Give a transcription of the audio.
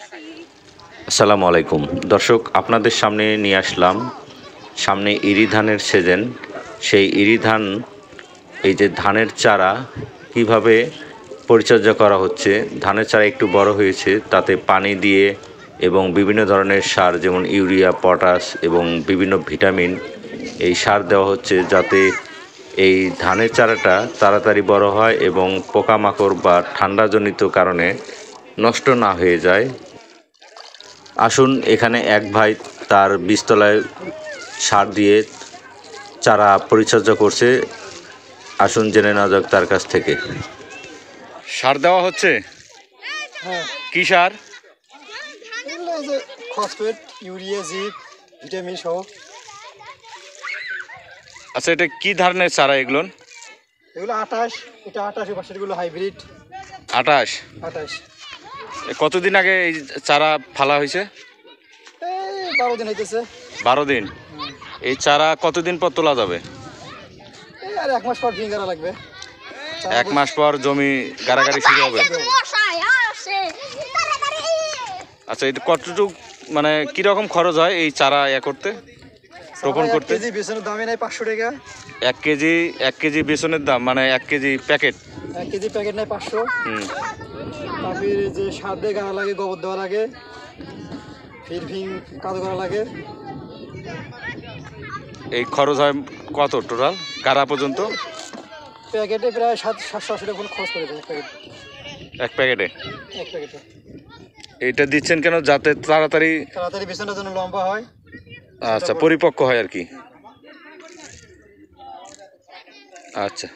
আসসালামু আলাইকুম দর্শক, আপনাদের সামনে নিয়ে আসলাম সামনে ইরি ধানের সিজন। সেই ইরি ধান, এই যে ধানের চারা কিভাবে পরিচর্যা করা হচ্ছে। ধানের চারা একটু বড় হয়েছে, তাতে পানি দিয়ে এবং বিভিন্ন ধরনের সার যেমন ইউরিয়া, পটাশ এবং বিভিন্ন ভিটামিন এই সার দেওয়া হচ্ছে, যাতে এই ধানের চারাটা তাড়াতাড়ি বড় হয় এবং পোকামাকড় বা ঠান্ডাজনিত কারণে নষ্ট না হয়ে যায়। আসুন, এখানে এক ভাই তার বীজতলায় সার দিয়ে চারা পরিচর্যা করছে। আসুন জেনে নেওয়া যাক তার কাছ থেকে। সার দেওয়া হচ্ছে? হ্যাঁ, কি সার? এগুলো এই যে ফসফেট, ইউরিয়া, জিপ, ভিটামিন সহ। আচ্ছা, এটা কি ধরনের চারা এগুলো? এগুলো 28, এটা 28, পাশেরগুলো হাইব্রিড। 28? 28 কতদিন আগে এই চারা ফালা হয়েছে? এই 12 দিন হইতেছে। 12 দিন। এই চারা কতদিন পর তোলা যাবে? এই আর 1 মাস পর ভিঙ্গারা লাগবে। 1 মাস পর জমি গাড়াগাড়ি শুরু হবে। আচ্ছা, এটা কতটুক মানে কিরকম খরচ হয় এই চারা করতে, রোপণ করতে? কেজি বেসনের দামই নাই 500 টাকা। 1 কেজি বেসনের দাম মানে 1 কেজি প্যাকেট? 1 কেজি প্যাকেট নাই 500। তারপরে যে সার দিয়ে গাড়া লাগে, গোবর দেওয়া লাগে, ফিরভিং কাদো করা লাগে। এই খরচ হয় কত টোটাল গাড়া পর্যন্ত? প্যাকেটে প্রায় 700-800 টাকা খরচ করে দেয় এক প্যাকেটে। এক প্যাকেটে। এটা দিচ্ছেন কেন? যাতে তাড়াতাড়ি বেসনটা যেন লম্বা হয়, আচ্ছা, পরিপক্ক হয় আর কি। আচ্ছা।